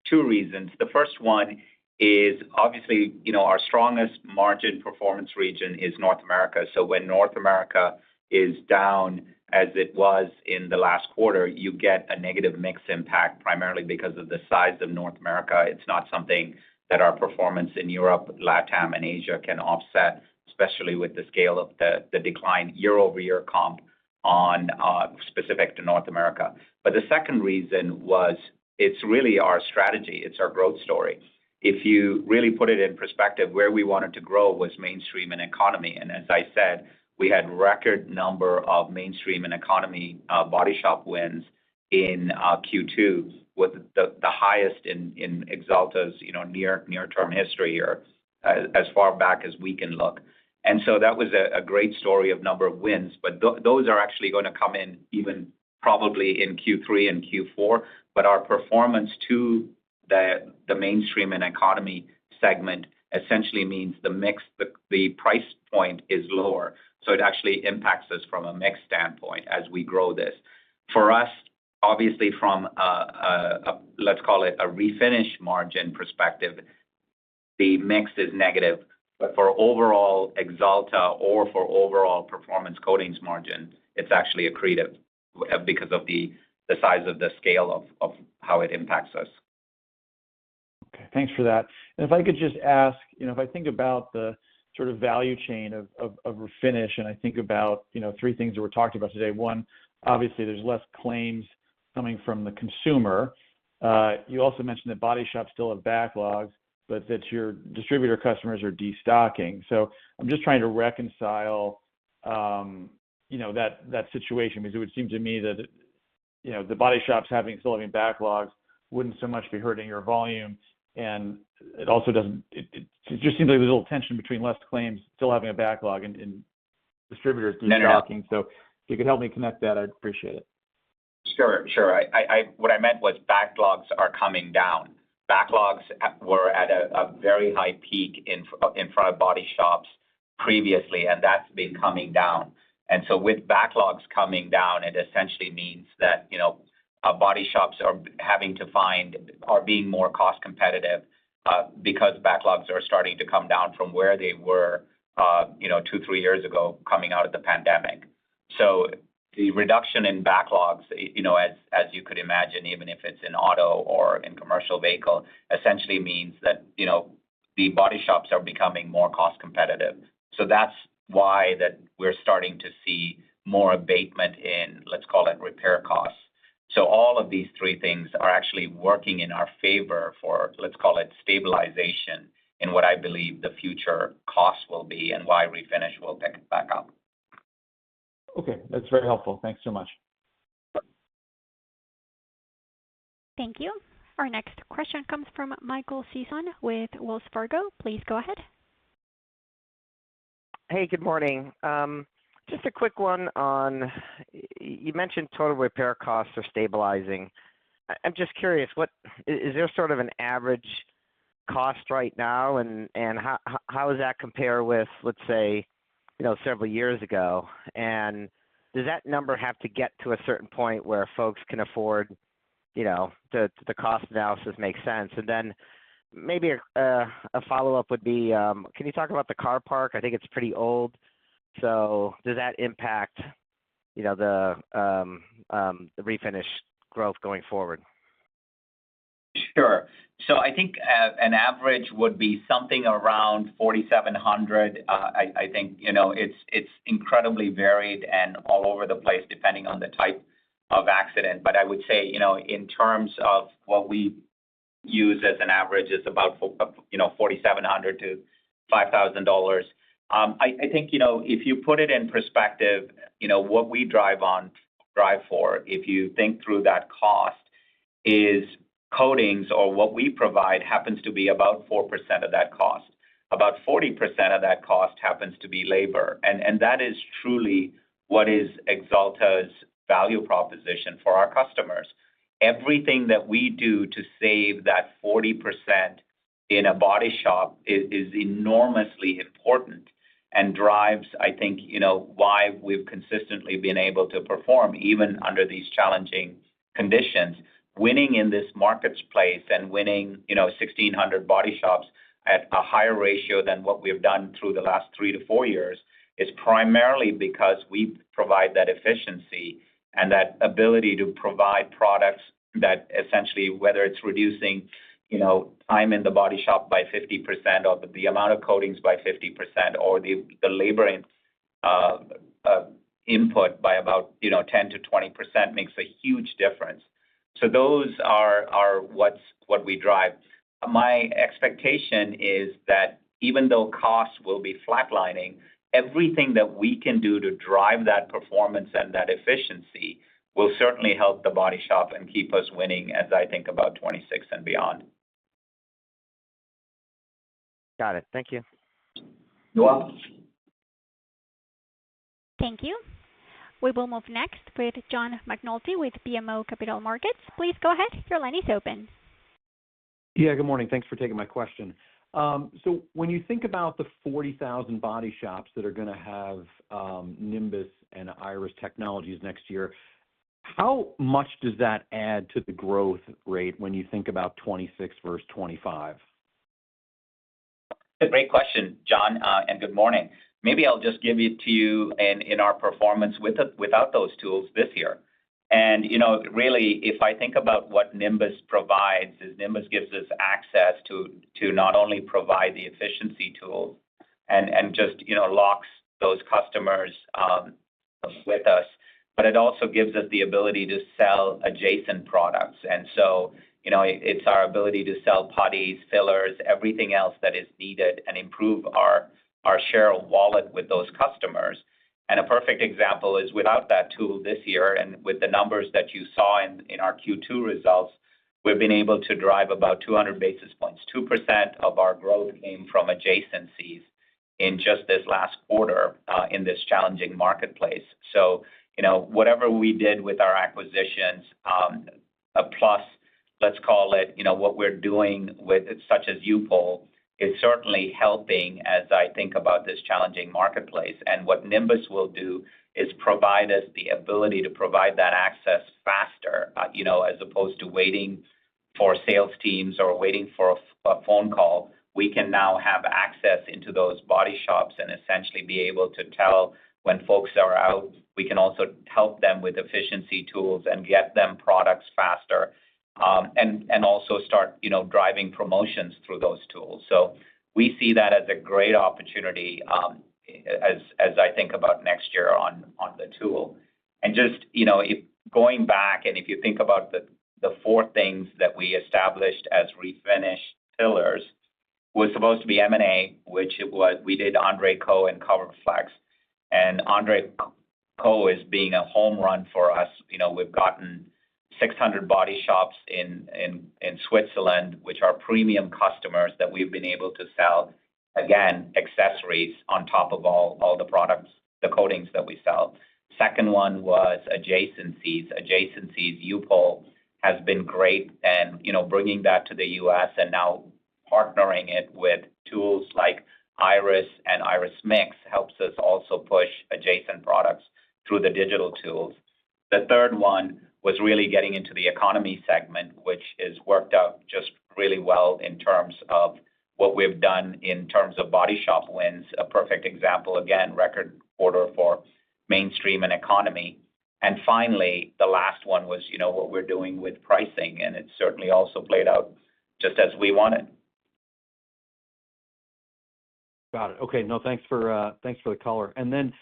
two reasons. The first one is obviously, our strongest margin performance region is North America. So when North America is down as it was in the last quarter, you get a negative mix impact primarily because of the size of North America. It's not something that our performance in Europe, LATAM, and Asia can offset, especially with the scale of the decline year-over-year comp on specific to North America. But the second reason was it's really our strategy. It's our growth story. If you really put it in perspective, where we wanted to grow was mainstream and economy. And as I said, we had record number of mainstream and economy body shop wins in Q2, with the highest in Axalta's near-term history, or as far back as we can look. And so that was a great story of number of wins, but those are actually going to come in even probably in Q3 and Q4. But our performance to the mainstream and economy segment essentially means the mix, the price point is lower. So it actually impacts us from a mix standpoint as we grow this. For us, obviously from let's call it a refinish margin perspective, the mix is negative. But for overall Axalta or for overall performance coatings margin, it's actually accretive because of the size of the scale of how it impacts us. Okay, thanks for that. And if I could just ask, if I think about the sort of value chain of refinish, and I think about, three things that we're talking about today. One, obviously there's less claims coming from the consumer. You also mentioned that body shops still have backlogs, but that your distributor customers are destocking. So I'm just trying to reconcile, that situation, because it would seem to me that, the body shops still having backlogs wouldn't so much be hurting your volume, and it also doesn't. It just seems like there's a little tension between less claims, still having a backlog, and distributors destocking. So if you could help me connect that, I'd appreciate it. Sure. What I meant was backlogs are coming down. Backlogs were at a very high peak in front of body shops previously, and that's been coming down. And so with backlogs coming down, it essentially means that, body shops are being more cost competitive because backlogs are starting to come down from where they were, 2-3 years ago coming out of the pandemic. So the reduction in backlogs, as you could imagine, even if it's in auto or in commercial vehicle, essentially means that, the body shops are becoming more cost competitive. So that's why that we're starting to see more abatement in, let's call it, repair costs. So all of these three things are actually working in our favor for, let's call it, stabilization in what I believe the future costs will be and why refinish will pick it back up. Okay, that's very helpful. Thanks so much. Thank you. Our next question comes from Michael Sison with Wells Fargo. Please go ahead. Hey, good morning. Just a quick one on, you mentioned total repair costs are stabilizing. I'm just curious, what is there sort of an average cost right now, and how does that compare with, let's say, several years ago? And does that number have to get to a certain point where folks can afford, the cost analysis makes sense? And then maybe a follow-up would be, can you talk about the car park? I think it's pretty old. So does that impact, the refinish growth going forward? Sure. So I think an average would be something around 4,700. I think it's incredibly varied and all over the place depending on the type of accident. But I would say in terms of what we use as an average is about $4,700 to $5,000. I think if you put it in perspective, what we drive for, if you think through that cost, is coatings, or what we provide happens to be about 4% of that cost. About 40% of that cost happens to be labor. And that is truly what is Axalta's value proposition for our customers. Everything that we do to save that 40% in a body shop is enormously important. and drives, I think, why we've consistently been able to perform even under these challenging conditions. Winning in this marketplace and winning, 1,600 body shops at a higher ratio than what we've done through the last 3 to 4 years is primarily because we provide that efficiency and that ability to provide products that essentially, whether it's reducing, time in the body shop by 50% or the amount of coatings by 50% or the labor input by about, 10 to 20% makes a huge difference. So those are what we drive. My expectation is that even though costs will be flatlining, everything that we can do to drive that performance and that efficiency will certainly help the body shop and keep us winning as I think about 26 and beyond. Got it. Thank you. You're welcome. Thank you. We will move next with John McNulty with BMO Capital Markets. Please go ahead. Your line is open. Yeah, good morning. Thanks for taking my question. So when you think about the 40,000 body shops that are going to have Nimbus and Iris technologies next year, how much does that add to the growth rate when you think about 26 versus 25? A great question, John, and good morning. Maybe I'll just give it to you in our performance without those tools this year. And, really, if I think about what Nimbus provides, is Nimbus gives us access to not only provide the efficiency tools and just, locks those customers with us, but it also gives us the ability to sell adjacent products. And so, it's our ability to sell putties, fillers, everything else that is needed and improve our share of wallet with those customers. And a perfect example is without that tool this year and with the numbers that you saw in our Q2 results, we've been able to drive about 200 basis points. 2% of our growth came from adjacencies in just this last quarter in this challenging marketplace. So, whatever we did with our acquisitions, plus, let's call it, what we're doing with such as U-Pol, is certainly helping as I think about this challenging marketplace. And what Nimbus will do is provide us the ability to provide that access faster, as opposed to waiting for sales teams or waiting for a phone call. We can now have access into those body shops and essentially be able to tell when folks are out. We can also help them with efficiency tools and get them products faster. And also start, driving promotions through those tools. So we see that as a great opportunity as I think about next year on the tool. And just, if going back and if you think about the 4 things that we established as refinish pillars, was supposed to be M&A, which we did Andre Co. and CoverFlex. And Andre Co. is being a home run for us. We've gotten 600 body shops in Switzerland, which are premium customers that we've been able to sell, again, accessories on top of all the products, the coatings that we sell. Second one was adjacencies. U-Pol has been great and, bringing that to the U.S. and now partnering it with tools like Iris and Iris Mix helps us also push adjacent products through the digital tools. The third one was really getting into the economy segment, which has worked out just really well in terms of what we've done in terms of body shop wins. A perfect example, again, record quarter for mainstream and economy. And finally, the last one was, what we're doing with pricing, and it certainly also played out just as we wanted. Got it. Okay. No, thanks for the color. And then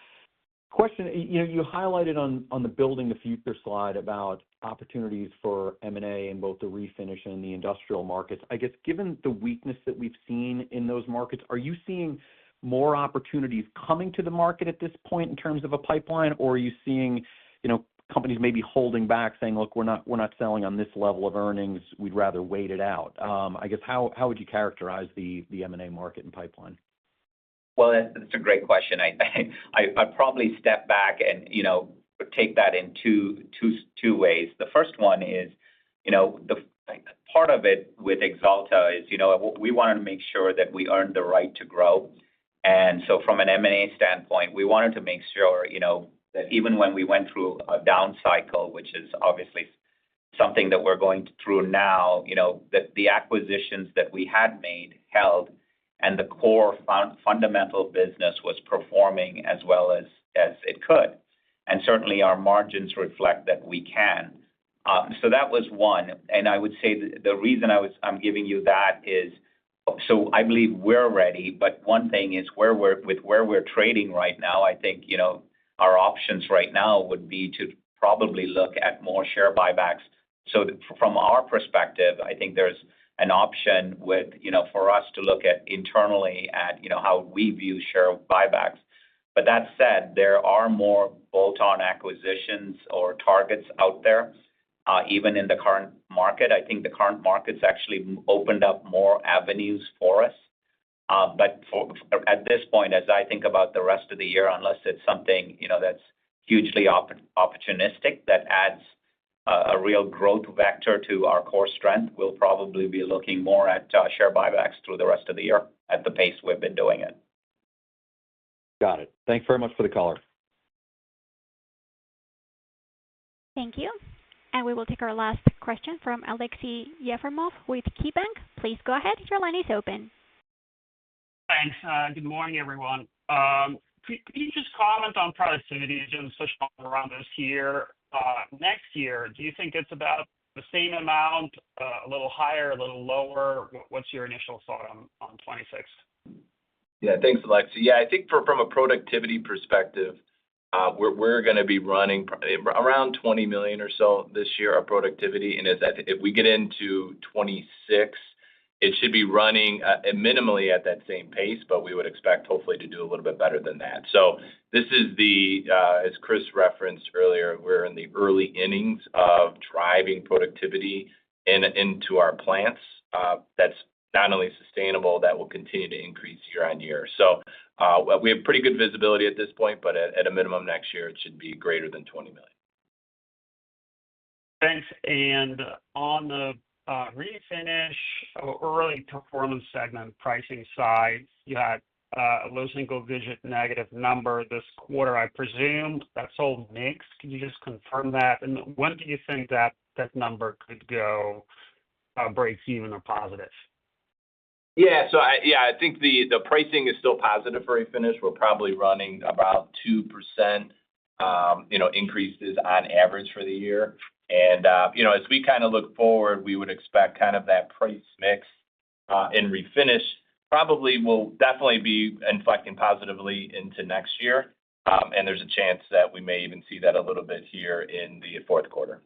question, you highlighted on the Building the Future slide about opportunities for M&A in both the refinish and the industrial markets. I guess, given the weakness that we've seen in those markets, are you seeing more opportunities coming to the market at this point in terms of a pipeline, or are you seeing, companies maybe holding back, saying, "Look, we're not selling on this level of earnings. We'd rather wait it out." I guess, how would you characterize the M&A market and pipeline? Well, that's a great question. I'd probably step back and, take that in two ways. The first one is, the part of it with Axalta is, we wanted to make sure that we earned the right to grow. And so from an M&A standpoint, we wanted to make sure, that even when we went through a down cycle, which is obviously something that we're going through now, that the acquisitions that we had made held and the core fundamental business was performing as well as it could. And certainly our margins reflect that we can. So that was one. And I would say the reason I'm giving you that is, so I believe we're ready, but one thing is where we're trading right now, I think, our options right now would be to probably look at more share buybacks. So from our perspective, I think there's an option with, for us to look at internally at, how we view share buybacks. But that said, there are more bolt-on acquisitions or targets out there, even in the current market. I think the current market's actually opened up more avenues for us. But at this point, as I think about the rest of the year, unless it's something, that's hugely opportunistic that adds a real growth vector to our core strength, we'll probably be looking more at share buybacks through the rest of the year at the pace we've been doing it. Got it. Thanks very much for the color. Thank you. And we will take our last question from Alexei Yefremov with KeyBank. Please go ahead. Your line is open. Thanks. Good morning, everyone. Could you just comment on productivity, just around this year? Next year, do you think it's about the same amount, a little higher, a little lower? What's your initial thought on 26? Yeah, thanks, Alexei. Yeah, I think from a productivity perspective, we're going to be running around $20 million or so this year of productivity. And if we get into 26, it should be running minimally at that same pace, but we would expect hopefully to do a little bit better than that. So this is as Chris referenced earlier, we're in the early innings of driving productivity into our plants. That's not only sustainable, that will continue to increase year on year. So we have pretty good visibility at this point, but at a minimum next year, it should be greater than $20 million. Thanks. And on the refinish or early performance segment pricing side, you had a low single-digit negative number this quarter. I presume that's all mixed. Can you just confirm that? And when do you think that number could go break even or positive? Yeah, so I think the pricing is still positive for refinish. We're probably running about 2%, increases on average for the year. And, as we kind of look forward, we would expect kind of that price mix in refinish will definitely be inflecting positively into next year. And there's a chance that we may even see that a little bit here in the fourth quarter.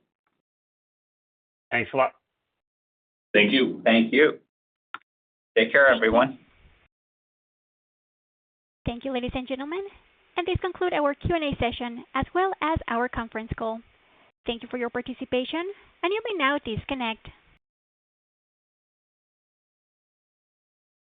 Thanks a lot. Thank you. Thank you. Take care, everyone. Thank you, ladies and gentlemen. And this concludes our Q&A session as well as our conference call. Thank you for your participation, and you may now disconnect.